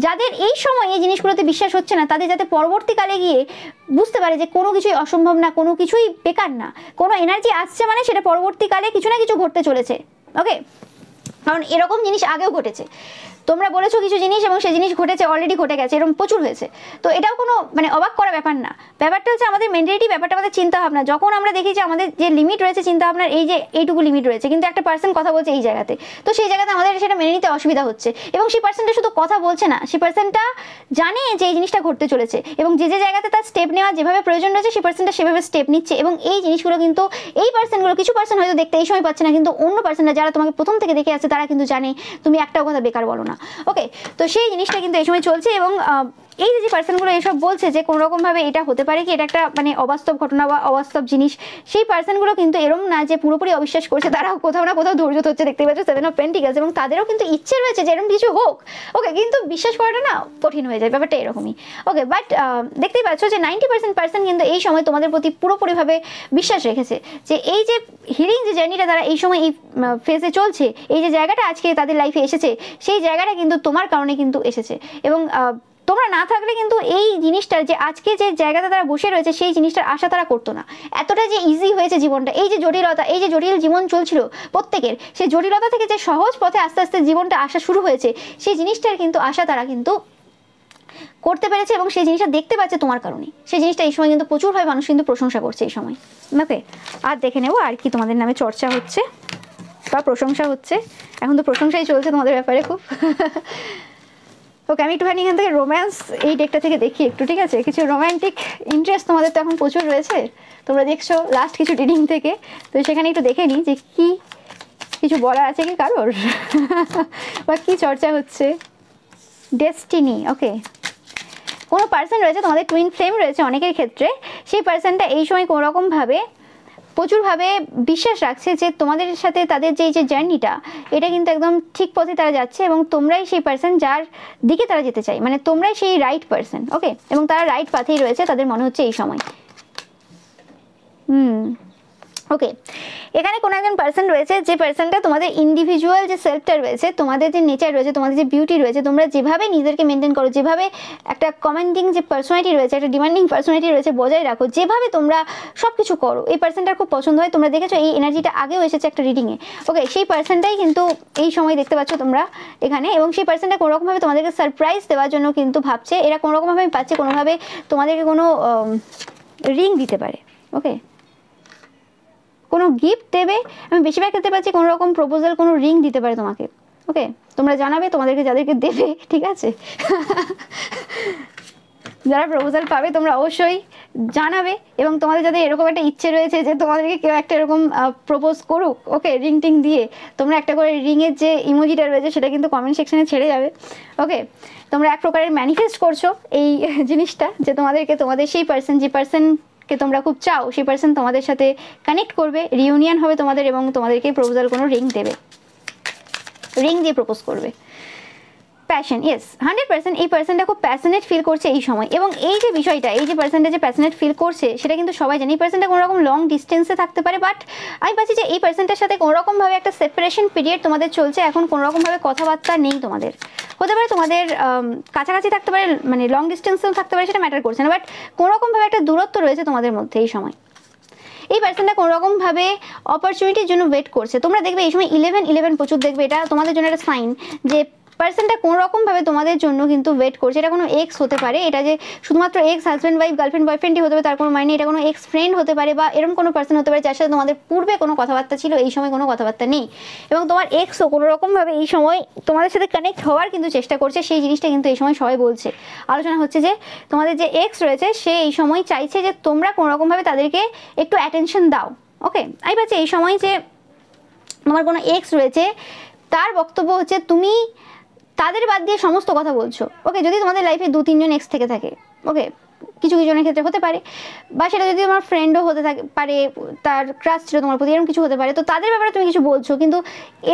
যাদের এই সময় এই জিনিসগুলোতে বিশ্বাস হচ্ছে না, তাদের যাতে পরবর্তীকালে গিয়ে বুঝতে পারে যে কোনো কিছুই অসম্ভব না, কোনো কিছুই বেকার না। কোনো এনার্জি আসছে মানে সেটা পরবর্তীকালে কিছু না কিছু ঘটতে চলেছে। ওকে, কারণ এরকম জিনিস আগেও ঘটেছে, তোমরা বলেছো কিছু জিনিস এবং সেই জিনিস ঘটেছে, অলরেডি ঘটে গেছে, এরকম প্রচুর হয়েছে। তো এটাও কোনো মানে অবাক করা ব্যাপার না। ব্যাপারটা হচ্ছে আমাদের মেন্টালিটি, ব্যাপারটা আমাদের চিন্তা ভাবনা। যখন আমরা দেখি যে আমাদের যে লিমিট রয়েছে চিন্তা ভাবনার, এই যে এইটুকু লিমিট রয়েছে, কিন্তু একটা পার্সন কথা বলছে এই জায়গাতে, তো সেই জায়গাতে আমাদের সেটা মেনে নিতে অসুবিধা হচ্ছে। এবং সেই পার্সনটা শুধু কথা বলছে না, সেই পার্সনটা জানে যে এই জিনিসটা ঘটতে চলেছে, এবং যে জায়গাতে তার স্টেপ নেওয়া যেভাবে প্রয়োজন রয়েছে, সেই পার্সনটা সেভাবে স্টেপ নিচ্ছে। এবং এই জিনিসগুলো কিন্তু এই পার্সনগুলো, কিছু পার্সন হয়তো দেখতে এই সময় পাচ্ছে না, কিন্তু অন্য পার্সনরা যারা তোমাকে প্রথম থেকে দেখে আছে তারা কিন্তু জানে তুমি একটাও কথা বেকার বলো না। ওকে, তো সেই জিনিসটা কিন্তু এই সময় চলছে। এবং এই যে পার্সনগুলো এইসব বলছে যে কোনো রকমভাবে এটা হতে পারে কি, এটা একটা মানে অবাস্তব ঘটনা বা অবাস্তব জিনিস, সেই পার্সনগুলো কিন্তু এরকম না যে পুরোপুরি অবিশ্বাস করছে, তারাও কোথাও না কোথাও ধৈর্য ধরছে। দেখতে পাচ্ছ 7 অফ পেন্টিকলস, এবং তাদেরও কিন্তু ইচ্ছে রয়েছে যে এরকম কিছু হোক। ওকে, কিন্তু বিশ্বাস করাটা না কঠিন হয়ে যায়, ব্যাপারটা এরকমই। ওকে, বাট দেখতেই পাচ্ছ যে 90% পার্সন কিন্তু এই সময় তোমাদের প্রতি পুরোপুরিভাবে বিশ্বাস রেখেছে, যে এই যে হিলিং যে জার্নিটা তারা এই সময় এই ফেজে চলছে, এই যে জায়গাটা আজকে তাদের লাইফে এসেছে, সেই জায়গাটা কিন্তু তোমার কারণে কিন্তু এসেছে। এবং তোমরা না থাকলে কিন্তু এই জিনিসটার, যে আজকে যে জায়গাতে তারা বসে রয়েছে, সেই জিনিসটার আশা তারা করতো না। এতটা যে ইজি হয়েছে জীবনটা, এই যে জটিলতা, এই যে জটিল জীবন চলছিল প্রত্যেকের, সেই জটিলতা থেকে যে সহজ পথে আস্তে আস্তে জীবনটা আসা শুরু হয়েছে, সেই জিনিসটার কিন্তু আশা তারা কিন্তু করতে পেরেছে, এবং সেই জিনিসটা দেখতে পাচ্ছে তোমার কারণে। সেই জিনিসটা এই সময় কিন্তু প্রচুরভাবে মানুষ কিন্তু প্রশংসা করছে এই সময়। ওকে, আর দেখে নেবো আর কি তোমাদের নামে চর্চা হচ্ছে বা প্রশংসা হচ্ছে। এখন তো প্রশংসাই চলছে তোমাদের ব্যাপারে খুব। ওকে, আমি একটুখানি এখান থেকে রোম্যান্স এই ডেকটা থেকে দেখি একটু, ঠিক আছে? কিছু রোম্যান্টিক ইন্টারেস্ট তোমাদের তো এখন প্রচুর রয়েছে, তোমরা দেখছো লাস্ট কিছু রিডিং থেকে, তো সেখানে একটু দেখে নিই যে কি কিছু বলার আছে কি কারোর, বা কি চর্চা হচ্ছে। ডেস্টিনি, ওকে, কোনো পার্সন রয়েছে তোমাদের, টুইন ফ্লেম রয়েছে অনেকের ক্ষেত্রে, সেই পার্সনটা এই সময় কোনোরকমভাবে প্রচুরভাবে বিশ্বাস রাখছে যে তোমাদের সাথে তাদের যে জার্নিটা, এটা কিন্তু একদম ঠিক পথে তারা যাচ্ছে, এবং তোমরাই সেই পার্সন যার দিকে তারা যেতে চায়, মানে তোমরাই সেই রাইট পার্সন। ওকে, এবং তারা রাইট পাথেই রয়েছে তাদের মনে হচ্ছে এই সময়। ওকে, এখানে কোনো একজন পার্সন রয়েছে, যে পার্সনটা তোমাদের ইন্ডিভিজুয়াল যে সেলফটা রয়েছে, তোমাদের যে নেচার রয়েছে, তোমাদের যে বিউটি রয়েছে, তোমরা যেভাবে নিজেদেরকে মেনটেন করো, যেভাবে একটা কমান্ডিং যে পার্সোনালিটি রয়েছে, একটা ডিমান্ডিং পার্সোনালিটি রয়েছে বজায় রাখো, যেভাবে তোমরা সব কিছু করো, এই পার্সনটার খুব পছন্দ হয়। তোমরা দেখেছো এই এনার্জিটা আগেও এসেছে একটা রিডিংয়ে। ওকে, সেই পার্সনটাই কিন্তু এই সময় দেখতে পাচ্ছ তোমরা এখানে, এবং সেই পার্সনটা কোনোরকমভাবে তোমাদেরকে সারপ্রাইজ দেওয়ার জন্য কিন্তু ভাবছে। এরা কোনোরকমভাবে আমি পাচ্ছি কোনোভাবে তোমাদেরকে কোনো রিং দিতে পারে। ওকে, কোনো গিফট দেবে, আমি বেশিরভাগ ক্ষেত্রে পাচ্ছি কোনো রকম প্রপোজাল, কোনো রিং দিতে পারে তোমাকে। ওকে, তোমরা জানাবে তোমাদেরকে যাদেরকে দেবে, ঠিক আছে? যারা প্রপোজাল পাবে তোমরা অবশ্যই জানাবে, এবং তোমাদের যাদের এরকম একটা ইচ্ছে রয়েছে যে তোমাদেরকে কেউ একটা এরকম প্রপোজ করুক, ওকে, রিং টিং দিয়ে, তোমরা একটা করে রিংয়ের যে ইমোজিটা রয়েছে সেটা কিন্তু কমেন্ট সেকশনে ছেড়ে যাবে। ওকে, তোমরা এক প্রকারের ম্যানিফেস্ট করছো এই জিনিসটা, যে তোমাদেরকে তোমাদের সেই পার্সন, যে পার্সনকে তোমরা খুব চাও, সেই পার্সন তোমাদের সাথে কানেক্ট করবে, রিউনিয়ন হবে তোমাদের, এবং তোমাদেরকে প্রপোজাল কোনো রিং দেবে, রিং দিয়ে প্রপোজ করবে। প্যাশন, ইয়েস, 100% এই পার্সনটা খুব প্যাশনেট ফিল করছে এই সময়। এবং এই যে বিষয়টা, এই যে পার্সনটা যে প্যাশনেট ফিল করছে সেটা কিন্তু সবাই জানে। এই পার্সনটা কোনো রকম লং ডিস্টেন্সে থাকতে পারে, বাট আমি পাচ্ছি যে এই পার্সনটার সাথে কোনোরকমভাবে একটা সেপারেশন পিরিয়ড তোমাদের চলছে এখন, কোনোরকমভাবে কথাবার্তা নেই তোমাদের। হতে পারে তোমাদের কাছাকাছি থাকতে পারে, মানে লং ডিস্টেন্সেও থাকতে পারে, সেটা ম্যাটার করছে না, বাট কোনোরকমভাবে একটা দূরত্ব রয়েছে তোমাদের মধ্যে এই সময়। এই পার্সনটা কোনোরকমভাবে অপরচুনিটির জন্য ওয়েট করছে। তোমরা দেখবে এই সময় 11-11 প্রচুর দেখবে, এটা তোমাদের জন্য একটা সাইন যে পার্সনটা কোনোরকমভাবে তোমাদের জন্য কিন্তু ওয়েট করছে। এটা কোনো এক্স হতে পারে, এটা যে শুধুমাত্র এক্স হাজব্যান্ড ওয়াইফ গার্লফ্রেন্ড বয়ফ্রেন্ডই হতে পারে তার কোনো মানে, এটা কোনো এক্স ফ্রেন্ড হতে পারে, বা এরকম কোনো পার্সন হতে পারে যার সাথে তোমাদের পূর্বে কোনো কথাবার্তা ছিল, এই সময় কোনো কথাবার্তা নেই, এবং তোমার এক্সও কোনোরকমভাবে এই সময় তোমাদের সাথে কানেক্ট হওয়ার কিন্তু চেষ্টা করছে। সেই জিনিসটা কিন্তু এই সময় সবাই বলছে, আলোচনা হচ্ছে যে তোমাদের যে এক্স রয়েছে সে এই সময় চাইছে যে তোমরা কোনোরকমভাবে তাদেরকে একটু অ্যাটেনশন দাও। ওকে, আমি পাচ্ছি এই সময় যে তোমার কোনো এক্স রয়েছে, তার বক্তব্য হচ্ছে তুমি তাদের বাদ দিয়ে সমস্ত কথা বলছো। ওকে, যদি তোমাদের লাইফে 2-3 জন এক্স থেকে থাকে, ওকে, কিছু জনের ক্ষেত্রে হতে পারে, বা সেটা যদি তোমার ফ্রেন্ডও হতে থাকে পারে, তার ক্রাশ ছিল তোমার প্রতি, এরকম কিছু হতে পারে, তো তাদের ব্যাপারে তুমি কিছু বলছো, কিন্তু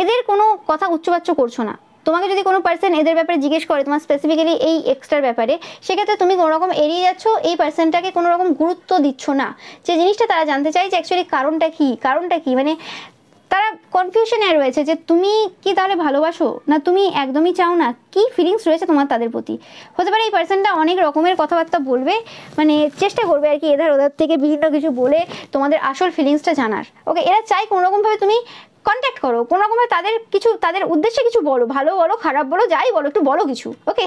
এদের কোনো কথা উচ্চবাচ্য করছো না। তোমাকে যদি কোনো পার্সন এদের ব্যাপারে জিজ্ঞেস করে, তোমার স্পেসিফিক্যালি এই এক্সটার ব্যাপারে, সেক্ষেত্রে তুমি কোনো রকম এড়িয়ে যাচ্ছ, এই পার্সনটাকে কোনো রকম গুরুত্ব দিচ্ছ না। যে জিনিসটা তারা জানতে চাই যে অ্যাকচুয়ালি কারণটা কি, মানে তারা কনফিউশনে রয়েছে যে তুমি কি তাহলে ভালোবাসো না তুমি একদমই চাও না, কি ফিলিংস রয়েছে তোমার তাদের প্রতি। হতে পারে এই পার্সনটা অনেক রকমের কথাবার্তা বলবে, মানে চেষ্টা করবে আর কি এধার ওধার থেকে বিভিন্ন কিছু বলে তোমাদের আসল ফিলিংসটা জানার। ওকে, এরা চাই কোনোরকমভাবে তুমি কন্ট্যাক্ট করো, কোনোরকমভাবে তাদের উদ্দেশ্যে কিছু বলো, ভালো বলো খারাপ বলো যাই বলো, একটু বলো কিছু। ওকে,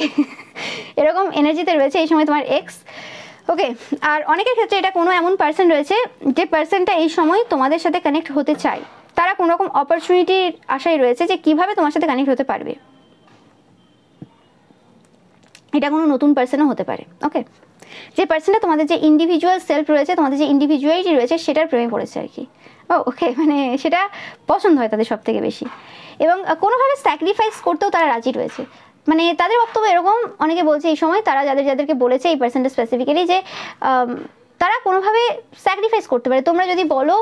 এরকম এনার্জিতে রয়েছে এই সময় তোমার এক্স। ওকে, আর অনেকের ক্ষেত্রে এটা কোনো এমন পার্সন রয়েছে যে পার্সনটা এই সময় তোমাদের সাথে কানেক্ট হতে চায়, তারা কোনো রকম অপরচুনিটির আশায় রয়েছে যে কিভাবে তোমার সাথে কানেক্ট হতে পারবে। এটা কোনো নতুন পার্সনও হতে পারে। ওকে, যে পার্সনটা তোমাদের যে ইন্ডিভিজুয়াল সেলফ রয়েছে, তোমাদের যে ইন্ডিভিজুয়ালিটি রয়েছে সেটার প্রেমে পড়েছে আর কি। ওকে, মানে সেটা পছন্দ হয় তাদের সব থেকে বেশি, এবং কোনোভাবে স্যাক্রিফাইস করতেও তারা রাজি রয়েছে। মানে তাদের বক্তব্য এরকম, অনেকে বলছে এই সময় তারা যাদেরকে বলেছে এই পার্সনটা স্পেসিফিক্যালি, যে তারা কোনোভাবে স্যাক্রিফাইস করতে পারে। তোমরা যদি বলো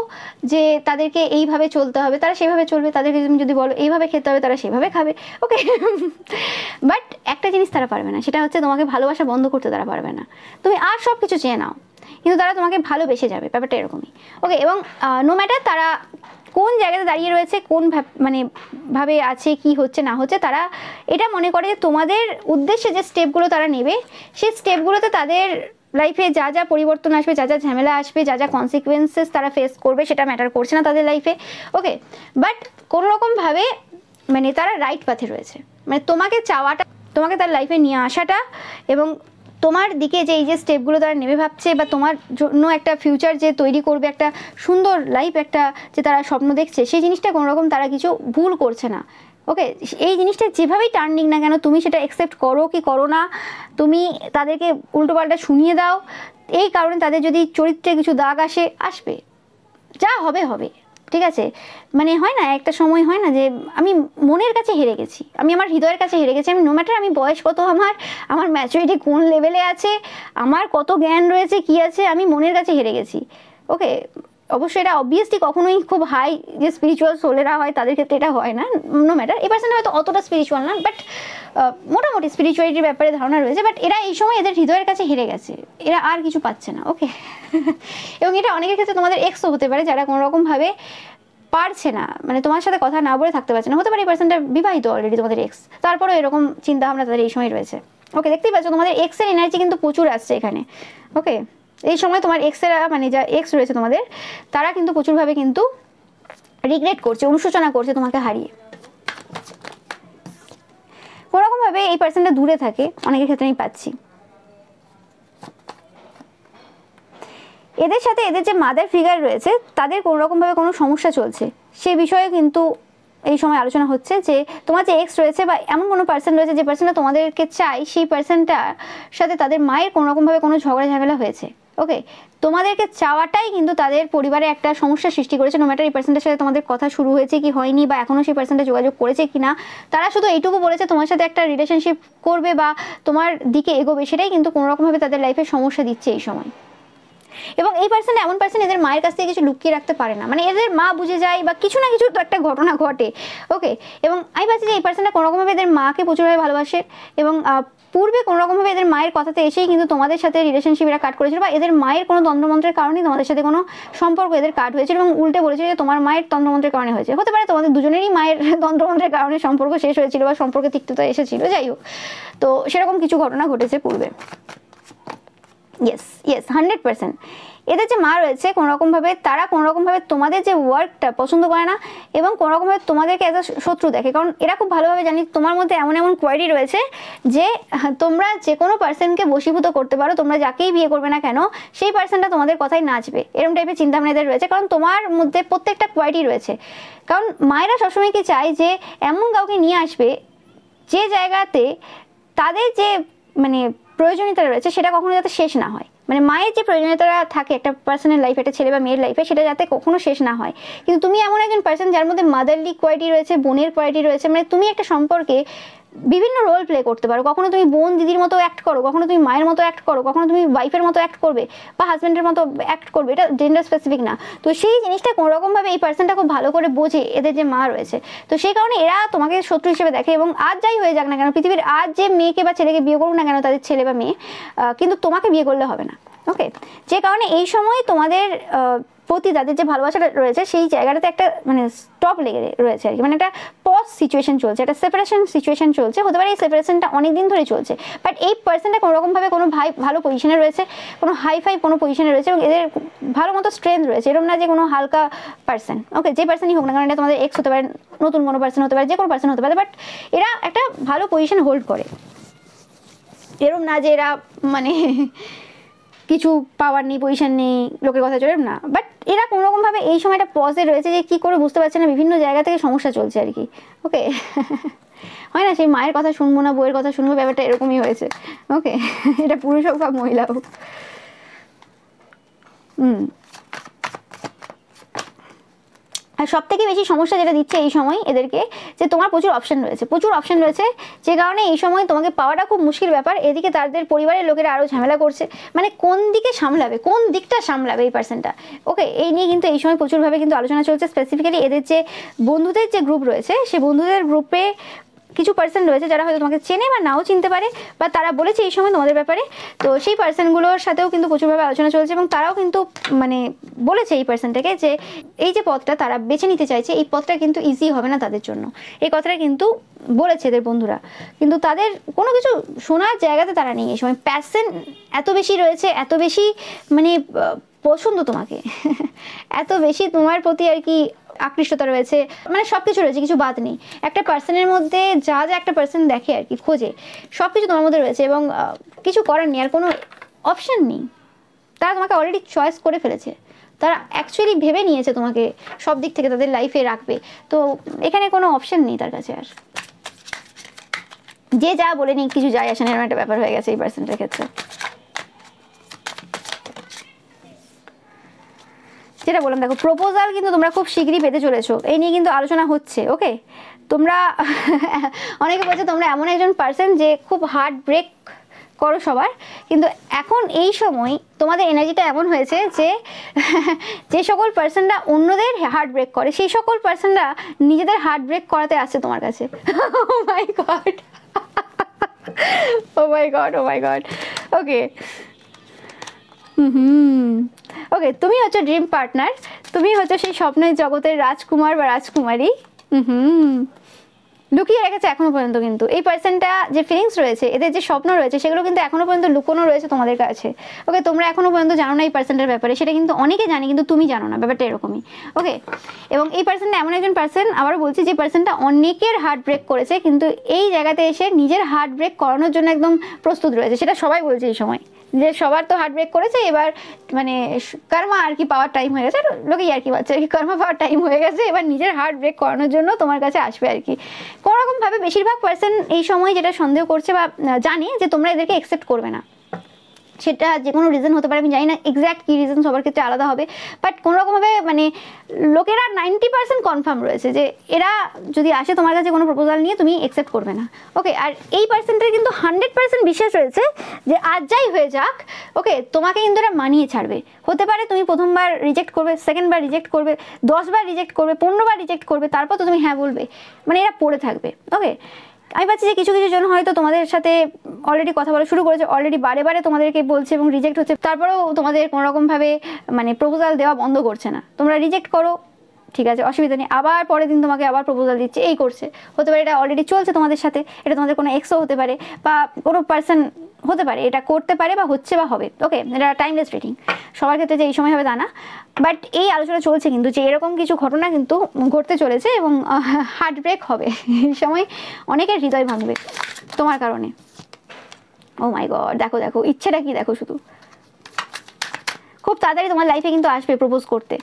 যে তাদেরকে এইভাবে চলতে হবে, তারা সেভাবে চলবে, তাদেরকে তুমি যদি বলো এইভাবে খেতে হবে, তারা সেভাবে খাবে। ওকে, বাট একটা জিনিস তারা পারবে না, সেটা হচ্ছে তোমাকে ভালোবাসা বন্ধ করতে তারা পারবে না। তুমি আর সব কিছু চেয়ে নাও, কিন্তু তারা তোমাকে ভালোবেসে যাবে, ব্যাপারটা এরকমই। ওকে, এবং নো ম্যাটার তারা কোন জায়গাতে দাঁড়িয়ে রয়েছে, কোন মানে ভাবে আছে, কি হচ্ছে না হচ্ছে, তারা এটা মনে করে যে তোমাদের উদ্দেশ্যে যে স্টেপগুলো তারা নেবে, সেই স্টেপগুলোতে তাদের লাইফে যা যা পরিবর্তন আসবে, যা যা ঝামেলা আসবে, যা যা কনসিকুয়েন্সেস তারা ফেস করবে, সেটা ম্যাটার করছে না তাদের লাইফে। ওকে, বাট কোনোরকমভাবে মানে তারা রাইট পাথে রয়েছে, মানে তোমাকে চাওয়াটা, তোমাকে তার লাইফে নিয়ে আসাটা, এবং তোমার দিকে যে এই যে স্টেপগুলো তারা নেবে ভাবছে, বা তোমার জন্য একটা ফিউচার যে তৈরি করবে, একটা সুন্দর লাইফ একটা যে তারা স্বপ্ন দেখছে, সেই জিনিসটা কোনোরকম তারা কিছু ভুল করছে না। ওকে, এই জিনিসটা যেভাবেই টার্ন নিক না কেন, তুমি সেটা অ্যাকসেপ্ট করো কি করো না, তুমি তাদেরকে উল্টোপাল্টা শুনিয়ে দাও, এই কারণে তাদের যদি চরিত্রে কিছু দাগ আসবে, যা হবে হবে, ঠিক আছে। মানে হয় না, একটা সময় হয় না যে আমি মনের কাছে হেরে গেছি, আমি আমার হৃদয়ের কাছে হেরে গেছি, আমি নো ম্যাটার আমি বয়স কত, আমার ম্যাচুরিটি কোন লেভেলে আছে, আমার কত জ্ঞান রয়েছে কি আছে, আমি মনের কাছে হেরে গেছি। ওকে, অবশ্যই এটা অবভিয়াসলি কখনোই খুব হাই যে স্পিরিচুয়াল সোলেরা হয় তাদের ক্ষেত্রে এটা হয় না, নো ম্যাটার। এই পার্সনটা হয়তো অতটা স্পিরিচুয়াল না, বাট মোটামুটি স্পিরিচুয়ালিটির ব্যাপারে ধারণা রয়েছে, বাট এরা এই সময় এদের হৃদয়ের কাছে হেরে গেছে, এরা আর কিছু পাচ্ছে না, ওকে। এবং এটা অনেকের ক্ষেত্রে তোমাদের এক্সও হতে পারে, যারা কোনোরকমভাবে পারছে না, মানে তোমার সাথে কথা না বলে থাকতে পারছে না। হতে পারে এই পার্সনটা বিবাহিত অলরেডি তোমাদের এক্স, তারপরেও এরকম চিন্তাভাবনা তাদের এই সময় রয়েছে, ওকে। দেখতেই পাচ্ছ তোমাদের এক্সের এনার্জি কিন্তু প্রচুর আসছে এখানে, ওকে। এই সময় তোমার এক্সেরা, মানে যা এক্স রয়েছে তোমাদের, তারা কিন্তু প্রচুরভাবে কিন্তু রিগ্রেট করছে, অনুশোচনা করছে তোমাকে হারিয়ে। কোনোরকমভাবে এই পার্সনটা দূরে থাকে, অনেকের ক্ষেত্রে আমি পাচ্ছি। এদের সাথে এদের যে মাদার ফিগার রয়েছে তাদের কোনোরকমভাবে কোনো সমস্যা চলছে, সে বিষয়ে কিন্তু এই সময় আলোচনা হচ্ছে যে তোমার যে এক্স রয়েছে বা এমন কোনো পার্সন রয়েছে যে পার্সনটা তোমাদেরকে চাই, সেই পার্সনটার সাথে তাদের মায়ের কোনোরকমভাবে কোনো ঝগড়া ঝামেলা হয়েছে, ওকে। তোমাদেরকে চাওয়াটাই কিন্তু তাদের পরিবারে একটা সমস্যা সৃষ্টি করেছে। নো ম্যাটার এই পার্সনটার সাথে তোমাদের কথা শুরু হয়েছে কি হয়নি, বা এখনও সেই পার্সনটা যোগাযোগ করেছে কি না, তারা শুধু এইটুকু বলেছে তোমার সাথে একটা রিলেশনশিপ করবে বা তোমার দিকে এগোবে, সেটাই কিন্তু কোনোরকমভাবে তাদের লাইফে সমস্যা দিচ্ছে এই সময়। এবং এই পার্সনটা এমন পার্সন, এদের মায়ের কাছ থেকে কিছু লুকিয়ে রাখতে পারে না, মানে এদের মা বুঝে যায় বা কিছু না কিছু তো একটা ঘটনা ঘটে, ওকে। এবং আমি ভাবছি যে এই পার্সনটা কোনোরকমভাবে এদের মাকে প্রচুরভাবে ভালোবাসে, এবং পূর্বে কোনোরকমভাবে এদের মায়ের কথাতে এসেই কিন্তু তোমাদের সাথে রিলেশনশিপ এরা কাট করেছিল, বা এদের মায়ের কোনো তন্ত্রমন্ত্রের কারণেই তোমাদের সাথে কোনো সম্পর্ক এদের কাট হয়েছিল, এবং উল্টে বলেছিল যে তোমার মায়ের তন্ত্রমন্ত্রের কারণে হয়েছে। হতে পারে তোমাদের দুজনেরই মায়ের তন্ত্রমন্ত্রের কারণে সম্পর্ক শেষ হয়েছিল বা সম্পর্কে তিক্ততা এসেছিল, যাই হোক। তো সেরকম কিছু ঘটনা ঘটেছে পূর্বে। Yes yes 100%। এদের যে মা রয়েছে কোনোরকমভাবে, তারা কোনোরকমভাবে তোমাদের যে ওয়ার্কটা পছন্দ করে না, এবং কোনোরকমভাবে তোমাদেরকে এজ আ শত্রু দেখে, কারণ এরা খুব ভালোভাবে জানি তোমার মধ্যে এমন এমন কোয়ালিটি রয়েছে যে তোমরা যে কোনো পার্সনকে বশীভূত করতে পারো, তোমরা যাকেই বিয়ে করবে না কেন সেই পার্সনটা তোমাদের কথাই নাচবে, এরকম টাইপের চিন্তাভাবনা এদের রয়েছে, কারণ তোমার মধ্যে প্রত্যেকটা কোয়ালিটি রয়েছে। কারণ মায়েরা সবসময় কি চায় যে এমন কাউকে নিয়ে আসবে যে জায়গাতে তাদের যে মানে প্রয়োজনীয়তা রয়েছে সেটা কখনো যাতে শেষ না হয়, মানে মায়ের যে প্রয়োজনীয়তা থাকে একটা পার্সনের লাইফে, একটা ছেলে বা মেয়ের লাইফে, সেটা যাতে কখনো শেষ না হয়। কিন্তু তুমি এমন একজন পার্সন যার মধ্যে মাদারলি কোয়ালিটি রয়েছে, বোনের কোয়ালিটি রয়েছে, মানে তুমি একটা সম্পর্কে বিভিন্ন রোল প্লে করতে পারো, কখনো তুমি বোন দিদির মতো অ্যাক্ট করো, কখনো তুমি মায়ের মতো অ্যাক্ট করো, কখনো তুমি ওয়াইফের মতো অ্যাক্ট করবে বা হাজব্যান্ডের মতো অ্যাক্ট করবে, এটা জেন্ডার স্পেসিফিক না। তো সেই জিনিসটা কোনোরকমভাবে এই পার্সনটা খুব ভালো করে বোঝে, এদের যে মা রয়েছে। তো সেই কারণে এরা তোমাকে শত্রু হিসেবে দেখে, এবং আজ যাই হয়ে যাক না কেন পৃথিবীর, আজ যে মেয়েকে বা ছেলেকে বিয়ে করুক না কেন তাদের ছেলে বা মেয়ে, কিন্তু তোমাকে বিয়ে করলে হবে না, ওকে। যে কারণে এই সময় তোমাদের প্রতি তাদের যে ভালোবাসাটা রয়েছে সেই জায়গাটাতে একটা মানে স্টপ লেগে রয়েছে আর কি, মানে একটা পজ সিচুয়েশন চলছে, একটা সেপারেশন সিচুয়েশন চলছে। হতে পারে এই সেপারেশনটা অনেক দিন ধরে চলছে, বাট এই পার্সনটা কোনোরকমভাবে কোনো ভালো পজিশনে রয়েছে, কোনো হাই কোনো পজিশনে রয়েছে, এবং এদের ভালো মতো স্ট্রেংথ রয়েছে, এরকম না যে কোনো হালকা পার্সন, ওকে। যে পার্সনই হোক না কারণ এটা তোমাদের এক্স হতে পারে, নতুন কোনো পার্সন হতে পারে, যে কোনো পার্সন হতে পারে, বাট এরা একটা ভালো পজিশন হোল্ড করে, এরকম না যে এরা মানে কিছু পাওয়ার নেই, পজিশন নেই, লোকের কথা চলে না, বাট এরা কোনোরকমভাবে এই সময়টা পজে রয়েছে যে কী করে বুঝতে পারছে না, বিভিন্ন জায়গা থেকে সমস্যা চলছে আর কি, ওকে। হয় না সেই মায়ের কথা শুনবো না বইয়ের কথা শুনবো, ব্যাপারটা এরকমই হয়েছে, ওকে। এটা পুরুষ হোক বা মহিলা হোক। আর সব থেকে বেশি সমস্যা যেটা দিচ্ছে এই সময় এদেরকে, যে তোমার প্রচুর অপশন রয়েছে, যে কারণে এই সময় তোমাকে পাওয়াটা খুব মুশকিল ব্যাপার। এদিকে তাদের পরিবারের লোকেরা আরও ঝামেলা করছে, মানে কোন দিকটা সামলাবে এই পার্সনটা, ওকে। এই নিয়ে কিন্তু এই সময় প্রচুরভাবে কিন্তু আলোচনা চলছে। স্পেসিফিক্যালি এদের যে বন্ধুদের যে গ্রুপ রয়েছে, সেই বন্ধুদের গ্রুপে কিছু পার্সন রয়েছে যারা হয়তো তোমাকে চেনে বা নাও চিনতে পারে, বা তারা বলেছে এই সময় তোমাদের ব্যাপারে। তো সেই পার্সনগুলোর সাথেও কিন্তু প্রচুরভাবে আলোচনা চলছে, এবং তারাও কিন্তু মানে বলেছে এই পার্সনটাকে যে এই যে পথটা তারা বেছে নিতে চাইছে, এই পথটা কিন্তু ইজি হবে না তাদের জন্য, এই কথাটা কিন্তু বলেছে এদের বন্ধুরা। কিন্তু তাদের কোনো কিছু শোনার জায়গাতে তারা নেই এই সময়। প্যাশন এত বেশি রয়েছে, এত বেশি মানে পছন্দ তোমাকে, এত বেশি তোমার প্রতি আর কি আকৃষ্টতা রয়েছে, মানে সব কিছু রয়েছে, কিছু বাদ নেই। একটা পার্সনের মধ্যে যা একটা পার্সন দেখে আর কি, খোঁজে, সব কিছু তোমার মধ্যে রয়েছে, এবং কিছু করার নেই, আর কোনো অপশান নেই। তারা তোমাকে অলরেডি চয়েস করে ফেলেছে, তারা অ্যাকচুয়ালি ভেবে নিয়েছে তোমাকে সব দিক থেকে তাদের লাইফে রাখবে। তো এখানে কোনো অপশান নেই তার কাছে, আর যে যা বলে নি কিছু যায় আসে না, এরকম একটা ব্যাপার হয়ে গেছে এই পার্সনটার ক্ষেত্রে। যেটা বললাম, দেখো প্রপোজাল কিন্তু তোমরা খুব শীঘ্রই পেতে চলেছো, এই নিয়ে কিন্তু আলোচনা হচ্ছে, ওকে। তোমরা অনেকে বলছে তোমরা এমন একজন পার্সন যে খুব হার্ট ব্রেক করো সবার, কিন্তু এখন এই সময় তোমাদের এনার্জিটা এমন হয়েছে যে যে সকল পার্সনরা অন্যদের হার্ট ব্রেক করে সেই সকল পার্সনরা নিজেদের হার্ট ব্রেক করাতে আসছে তোমার কাছে। ও মাই গড, ও মাই গড, ও মাই গড। ওকে, ওকে, তুমি হচ্ছে ড্রিম পার্টনার, তুমি হচ্ছে সেই স্বপ্নের জগতের রাজকুমার বা রাজকুমারী। লুকিয়ে রেখেছে এখনো পর্যন্ত, কিন্তু এই পার্সনটা যে ফিলিংস রয়েছে, এদের যে স্বপ্ন রয়েছে, সেগুলো কিন্তু এখনো পর্যন্ত লুকোনো রয়েছে তোমাদের কাছে। ওকে, তোমরা এখনো পর্যন্ত জানো না এই পার্সনটার ব্যাপারে, সেটা কিন্তু অনেকে জানে, কিন্তু তুমি জানো না, ব্যাপারটা এরকমই। ওকে, এবং এই পার্সনটা এমন একজন পার্সন, আবারও বলছি, যে পার্সনটা অনেকের হার্ট ব্রেক করেছে, কিন্তু এই জায়গাতে এসে নিজের হার্ট ব্রেক করানোর জন্য একদম প্রস্তুত রয়েছে। সেটা সবাই বলছে এই সময়, যে সবার তো হার্ট ব্রেক করেছে, এবার মানে কর্মা আর কি পাওয়ার টাইম হয়ে গেছে, লোকেই আর কি পাচ্ছে আর কি, কর্মা পাওয়ার টাইম হয়ে গেছে, এবার নিজের হার্ট ব্রেক করানোর জন্য তোমার কাছে আসবে আর কি। কোনোরকমভাবে বেশিরভাগ পার্সন এই সময় যেটা সন্দেহ করছে বা জানে যে তোমরা এদেরকে অ্যাকসেপ্ট করবে না, সেটা যে কোনো রিজন হতে পারে, আমি জানি না এক্স্যাক্ট কী রিজন, সবার ক্ষেত্রে আলাদা হবে, বাট কোনোরকমভাবে মানে লোকেরা 90% কনফার্ম রয়েছে যে এরা যদি আসে তোমার কাছে কোনো প্রপোজাল নিয়ে, তুমি অ্যাকসেপ্ট করবে না। ওকে, আর এই পার্সেন্টের কিন্তু 100% বিশ্বাস রয়েছে যে আজ যাই হয়ে যাক, ওকে, তোমাকে কিন্তু এরা মানিয়ে ছাড়বে। হতে পারে তুমি প্রথমবার রিজেক্ট করবে, সেকেন্ডবার রিজেক্ট করবে, 10 বার রিজেক্ট করবে, 15 বার রিজেক্ট করবে, তারপর তো তুমি হ্যাঁ বলবে, মানে এরা পড়ে থাকবে। ওকে, আমি পাচ্ছি যে কিছু কিছু জন হয়তো তোমাদের সাথে অলরেডি কথা বলা শুরু করেছে, অলরেডি বারে বারে তোমাদেরকে বলছে এবং রিজেক্ট হচ্ছে, তারপরেও তোমাদের কোনোরকমভাবে মানে প্রপোজাল দেওয়া বন্ধ করছে না। তোমরা রিজেক্ট করো, ঠিক আছে, অসুবিধা নেই, আবার পরের দিন তোমাকে আবার প্রপোজাল দিচ্ছে, এই করছে। হতে পারে এটা অলরেডি চলছে তোমাদের সাথে, এটা তোমাদের কোনো এক্সও হতে পারে বা কোনো পার্সন হতে পারে, এটা করতে পারে বা হচ্ছে বা হবে। ওকে, এটা টাইমলেস রেটিং, সবার ক্ষেত্রে যে এই সময় হবে তা না, বাট এই আলোচনা চলছে কিন্তু যে এরকম কিছু ঘটনা কিন্তু ঘটতে চলেছে এবং হার্ট ব্রেক হবে এই সময়, অনেকের হৃদয় ভাঙবে তোমার কারণে। ও মাই গড, দেখো দেখো ইচ্ছেটা কি, দেখো শুধু, খুব তাড়াতাড়ি তোমার লাইফে কিন্তু আসবে প্রপোজ করতে।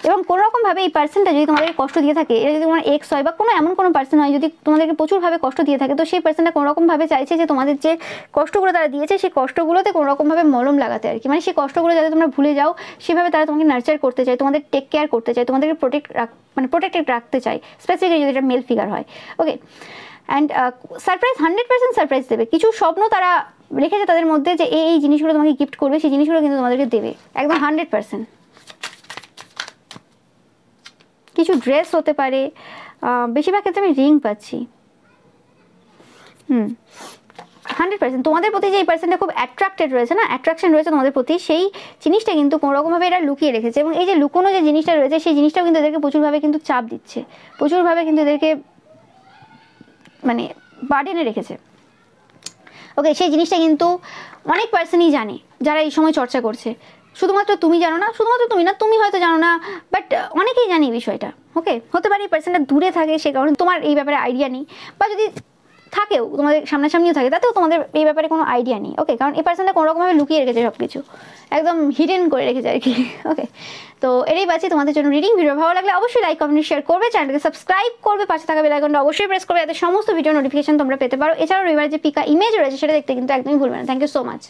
এবং কোনোরকমভাবে এই পার্সনটা যদি তোমাদেরকে কষ্ট দিয়ে থাকে, এটা যদি তোমার এক্স হয় বা কোনো এমন কোনো পার্সন হয় যদি তোমাদেরকে প্রচুরভাবে কষ্ট দিয়ে থাকে, তো সেই পার্সনটা কোনোরকমভাবে চাইছে যে তোমাদের যে কষ্টগুলো তারা দিয়েছে সেই কষ্টগুলোতে কোনোরকমভাবে মলম লাগাতে আর কি, মানে সেই কষ্টগুলো যাতে তোমরা ভুলে যাও, সেভাবে তারা তোমাকে নার্চার করতে চায়, তোমাদের টেক কেয়ার করতে চায়, তোমাদেরকে প্রোটেক্টেড রাখতে চায়, স্পেসিফিকলি যদি এটা মেল ফিগার হয়। ওকে, অ্যান্ড সারপ্রাইজ, 100% সারপ্রাইজ দেবে। কিছু স্বপ্ন তারা রেখেছে তাদের মধ্যে যে এই জিনিসগুলো তোমাকে গিফট করবে, সেই জিনিসগুলো কিন্তু তোমাদেরকে দেবে একদম 100%। কিছু ড্রেস হতে পারে, বেশিরভাগ ক্ষেত্রে আমি রিং পাচ্ছি। 100% তোমাদের প্রতি যে এই পার্সনটা খুব অ্যাট্রাক্টেড রয়েছে না, অ্যাট্রাকশন রয়েছে তোমাদের প্রতি, সেই জিনিসটা কিন্তু কোনোরকমভাবে এরা লুকিয়ে রেখেছে, এবং এই যে লুকোনো যে জিনিসটা রয়েছে সেই জিনিসটাও কিন্তু এদেরকে প্রচুরভাবে কিন্তু চাপ দিচ্ছে, প্রচুরভাবে কিন্তু এদেরকে মানে বার্ডেনে রেখেছে। ওকে, সেই জিনিসটা কিন্তু অনেক পার্সনই জানে যারা এই সময় চর্চা করছে, শুধুমাত্র তুমি জানো না, শুধুমাত্র তুমি না, তুমি হয়তো জানো না, বাট অনেকেই জানে এই বিষয়টা। ওকে, হতে পারে এই পার্সনটা দূরে থাকে, সে কারণে তোমার এই ব্যাপারে আইডিয়া নেই, বা যদি থাকেও তোমাদের সামনাসামনিও থাকে, তাতেও তোমাদের এই ব্যাপারে কোনো আইডিয়া নেই। ওকে, কারণ এই পার্সনটা কোনোরকমভাবে লুকিয়ে রেখেছে সব কিছু, একদম হিডেন করে রেখেছে আর কি। ওকে, তো এটাই পাচ্ছি তোমাদের জন্য রিডিং। ভিডিও ভালো লাগলে অবশ্যই লাইক, কমেন্ট, শেয়ার করবে, চ্যানেলকে সাবস্ক্রাইব করবে, পাশে থাকা বেল আইকনটা অবশ্যই প্রেস করবে যাতে সমস্ত ভিডিও নোটিফিকেশন তোমরা পেতে পারো। এছাড়াও রবিবার যে পিকা ইমেজ রয়েছে সেটা দেখতে কিন্তু একদমই ভুলবে না। Thank you so much.